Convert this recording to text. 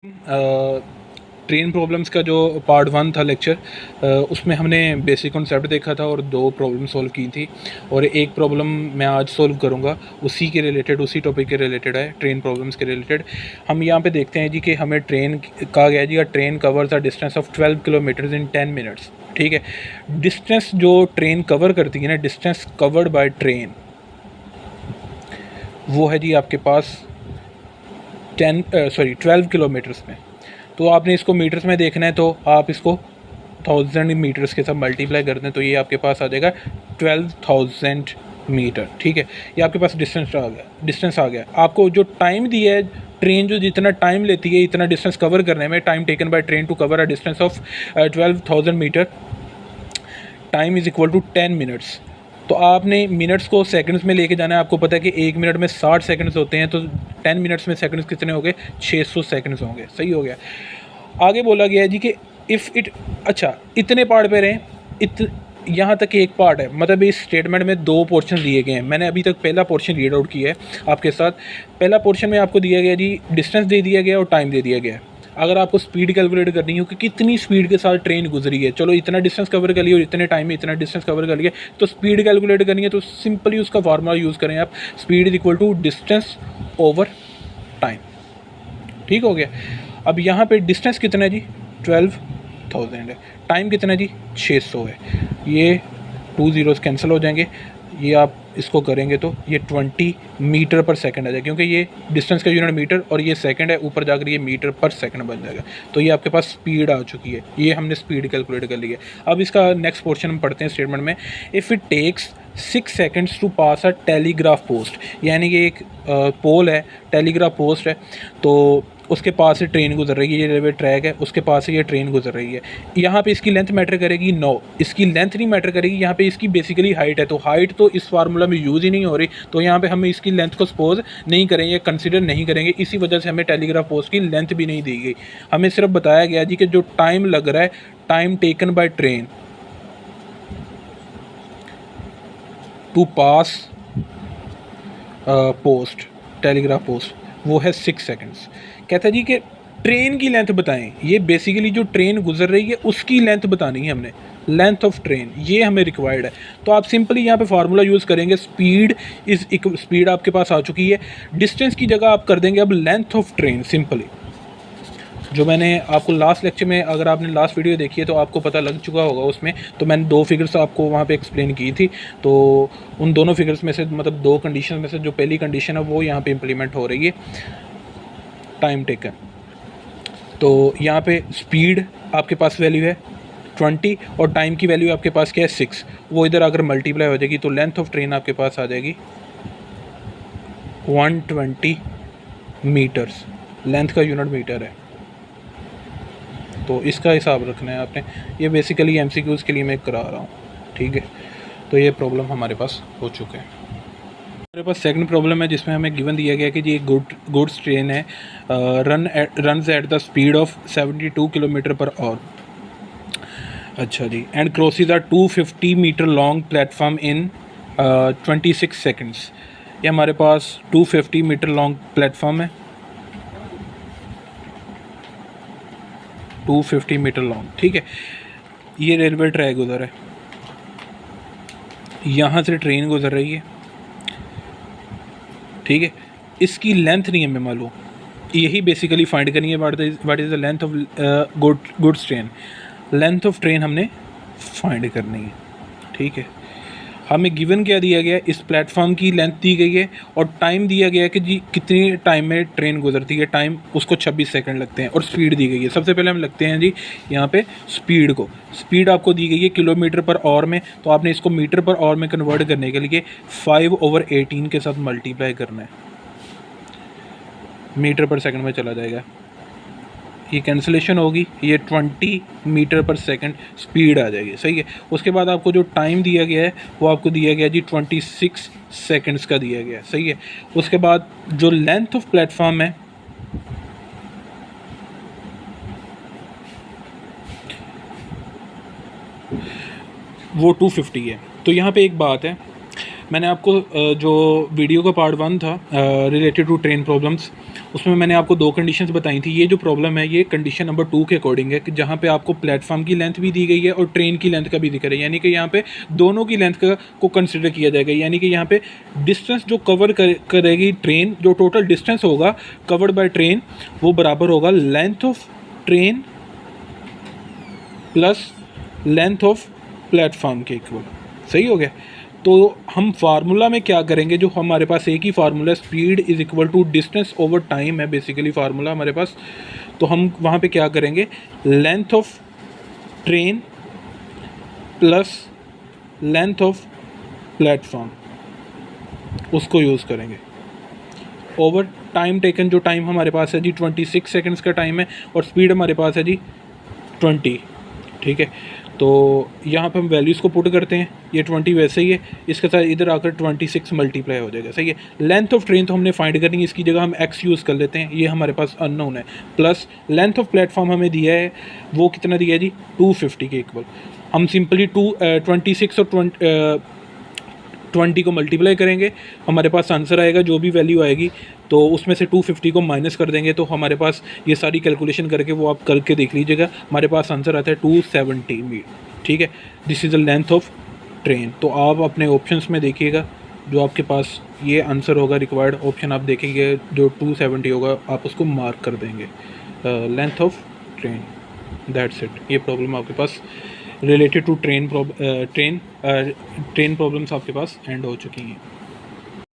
Train problems का जो part 1 था लेक्चर, उसमें हमने बेसिक कॉन्सेप्ट देखा था और 2 प्रॉब्लम सॉल्व की थी और एक प्रॉब्लम मैं आज सॉल्व करूंगा, उसी के रिलेटेड, उसी टॉपिक के रिलेटेड है, ट्रेन प्रॉब्लम्स के रिलेटेड। हम यहाँ पे देखते हैं जी कि हमें ट्रेन कहा गया जी, train covers a distance of 12 kilometres in 10 minutes. ठीक है, डिस्टेंस जो ट्रेन कवर करती है ना, डिस्टेंस कवर्ड बाय ट्रेन, वो है जी आपके पास 12 किलोमीटर्स में। तो आपने इसको मीटर्स में देखना है तो आप इसको 1000 मीटर्स के साथ मल्टीप्लाई कर दें तो ये आपके पास आ जाएगा 12,000 मीटर। ठीक है, ये आपके पास डिस्टेंस आ गया। आपको जो टाइम दिया है, ट्रेन जो जितना टाइम लेती है इतना डिस्टेंस कवर करने में, time taken by train to cover a distance of 12,000 metre, time is equal to 10 minutes. तो आपने मिनट्स को सेकंड्स में लेके जाना है। आपको पता है कि 1 मिनट में 60 सेकंड्स होते हैं, तो 10 मिनट्स में सेकंड्स कितने हो गए? 600 सेकंड्स होंगे। सही हो गया। आगे बोला गया है जी कि इफ़ इट, अच्छा इतने पार्ट पे रहें, यहाँ तक एक पार्ट है, मतलब इस स्टेटमेंट में 2 पोर्शन दिए गए हैं। मैंने अभी तक पहला पोर्शन रीड आउट किया है आपके साथ। पहला पोर्शन में आपको दिया गया जी, डिस्टेंस दे दिया गया और टाइम दे दिया गया है। अगर आपको स्पीड कैलकुलेट करनी हो कि कितनी स्पीड के साथ ट्रेन गुजरी है, चलो इतना डिस्टेंस कवर कर लिया और इतने टाइम में इतना डिस्टेंस कवर कर लिया, तो स्पीड कैलकुलेट करनी है तो सिंपली उसका फार्मूला यूज़ करें आप, speed is equal to distance over time. ठीक हो गया। अब यहाँ पे डिस्टेंस कितना है जी? 12,000 है। टाइम कितना है जी? 600 है। ये 2 ज़ीरोज़ कैंसिल हो जाएंगे। ये आप इसको करेंगे तो ये 20 मीटर पर सेकंड आ जाएगा, क्योंकि ये डिस्टेंस का यूनिट मीटर और ये सेकंड है, ऊपर जाकर ये मीटर पर सेकंड बन जाएगा। तो ये आपके पास स्पीड आ चुकी है। ये हमने स्पीड कैलकुलेट कर ली है। अब इसका नेक्स्ट पोर्शन हम पढ़ते हैं स्टेटमेंट में। If it takes 6 seconds to pass a telegraph post, यानी कि एक पोल है, टेलीग्राफ पोस्ट है, तो उसके पास से ट्रेन गुजर रही है, ये रेलवे ट्रैक है, उसके पास से ये ट्रेन गुजर रही है। यहाँ पे इसकी लेंथ मैटर करेगी? नो, इसकी लेंथ नहीं मैटर करेगी। यहाँ पे इसकी बेसिकली हाइट है, तो हाइट तो इस फार्मूला में यूज़ ही नहीं हो रही, तो यहाँ पे हम इसकी लेंथ को सपोज नहीं करेंगे, कंसिडर नहीं करेंगे। इसी वजह से हमें टेलीग्राफ पोस्ट की लेंथ भी नहीं दी गई। हमें सिर्फ बताया गया जी कि जो टाइम लग रहा है, time taken by train to pass post, telegraph post, वो है 6 सेकंड्स। कहता है जी कि ट्रेन की लेंथ बताएं। ये बेसिकली जो ट्रेन गुजर रही है उसकी लेंथ बतानी है हमने, लेंथ ऑफ ट्रेन, ये हमें रिक्वायर्ड है। तो आप सिंपली यहाँ पे फार्मूला यूज़ करेंगे, स्पीड इज इक्वल, स्पीड आपके पास आ चुकी है, डिस्टेंस की जगह आप कर देंगे अब लेंथ ऑफ ट्रेन। सिंपली जो मैंने आपको लास्ट लेक्चर में, अगर आपने लास्ट वीडियो देखी है तो आपको पता लग चुका होगा उसमें, तो मैंने 2 फिगर्स आपको वहाँ पे एक्सप्लेन की थी। तो उन दोनों फिगर्स में से, मतलब 2 कंडीशन में से जो पहली कंडीशन है वो यहाँ पे इम्प्लीमेंट हो रही है, टाइम टेकन। तो यहाँ पे स्पीड आपके पास वैल्यू है 20 और टाइम की वैल्यू आपके पास क्या है? 6। वो इधर अगर मल्टीप्लाई हो जाएगी तो लेंथ ऑफ ट्रेन आपके पास आ जाएगी 120 मीटर्स। लेंथ का यूनिट मीटर है, तो इसका हिसाब रखना है आपने। ये बेसिकली एमसीक्यूज़ के लिए मैं करा रहा हूँ। ठीक है, तो ये प्रॉब्लम हमारे पास हो चुके हैं। हमारे पास सेकंड प्रॉब्लम है जिसमें हमें गिवन दिया गया कि जी एक गुड्स ट्रेन है, runs at the speed of 72 kilometre per hour. अच्छा जी, and crosses a 250 metre long platform in 26 seconds. ये हमारे पास 250 मीटर लॉन्ग प्लेटफॉर्म है, 250 मीटर लॉन्ग। ठीक है, ये रेलवे ट्रैक गुजर है, यहाँ से ट्रेन गुजर रही है। ठीक है, इसकी लेंथ नहीं हमें मालूम, यही बेसिकली फाइंड करनी है। What is the length of goods train. Length of train हमने फाइंड करनी है। ठीक है, हमें गिवन क्या दिया गया है? इस प्लेटफॉर्म की लेंथ दी गई है और टाइम दिया गया है कि जी कितनी टाइम में ट्रेन गुजरती है। टाइम उसको 26 सेकंड लगते हैं और स्पीड दी गई है। सबसे पहले हम लगते हैं जी यहाँ पे स्पीड को। स्पीड आपको दी गई है किलोमीटर पर आवर में, तो आपने इसको मीटर पर आवर में कन्वर्ट करने के लिए 5/18 के साथ मल्टीप्लाई करना है, मीटर पर सेकंड में चला जाएगा। ये कैंसिलेशन होगी, ये 20 मीटर पर सेकंड स्पीड आ जाएगी। सही है। उसके बाद आपको जो टाइम दिया गया है वो आपको दिया गया जी 26 सेकंड्स का दिया गया है। सही है। उसके बाद जो लेंथ ऑफ प्लेटफॉर्म है वो 250 है। तो यहाँ पे एक बात है, मैंने आपको जो वीडियो का पार्ट 1 था रिलेटेड टू ट्रेन प्रॉब्लम्स, उसमें मैंने आपको 2 कंडीशंस बताई थी। ये जो प्रॉब्लम है ये कंडीशन नंबर 2 के अकॉर्डिंग है कि जहाँ पे आपको प्लेटफॉर्म की लेंथ भी दी गई है और ट्रेन की लेंथ का भी दिख रहा है, यानी कि यहाँ पे दोनों की लेंथ को कंसिडर किया जाएगा। यानी कि यहाँ पे डिस्टेंस जो कवर करेगी ट्रेन, जो टोटल डिस्टेंस होगा कवर्ड बाय ट्रेन, वो बराबर होगा length of train plus length of platform के इक्वल। सही हो गया। तो हम फार्मूला में क्या करेंगे, जो हमारे पास एक ही formula, speed is equal to distance over time है बेसिकली फार्मूला हमारे पास। तो हम वहाँ पे क्या करेंगे, length of train plus length of platform, उसको यूज़ करेंगे। ओवर टाइम टेकन, जो टाइम हमारे पास है जी 26 सेकंड्स का टाइम है, और स्पीड हमारे पास है जी 20। ठीक है, तो यहाँ पे हम वैल्यूज़ को पुट करते हैं। ये 20 वैसे ही है, इसके साथ इधर आकर 26 मल्टीप्लाई हो जाएगा। सही है। लेंथ ऑफ ट्रेन तो हमने फाइंड करनी है, इसकी जगह हम x यूज़ कर लेते हैं, ये हमारे पास अननोन है। प्लस लेंथ ऑफ प्लेटफॉर्म हमें दिया है, वो कितना दिया है जी 250 के इक्वल। हम सिंपली 26 और 20 को मल्टीप्लाई करेंगे, हमारे पास आंसर आएगा। जो भी वैल्यू आएगी तो उसमें से 250 को माइनस कर देंगे, तो हमारे पास ये सारी कैलकुलेशन करके वो आप करके देख लीजिएगा, हमारे पास आंसर आता है 270 मीटर। ठीक है, this is the length of train. तो आप अपने ऑप्शंस में देखिएगा, जो आपके पास ये आंसर होगा रिक्वायर्ड ऑप्शन आप देखेंगे, जो 270 होगा आप उसको मार्क कर देंगे, length of train. That's it. ये प्रॉब्लम आपके पास रिलेटेड टू ट्रेन प्रॉब्लम्स आपके पास एंड हो चुकी हैं।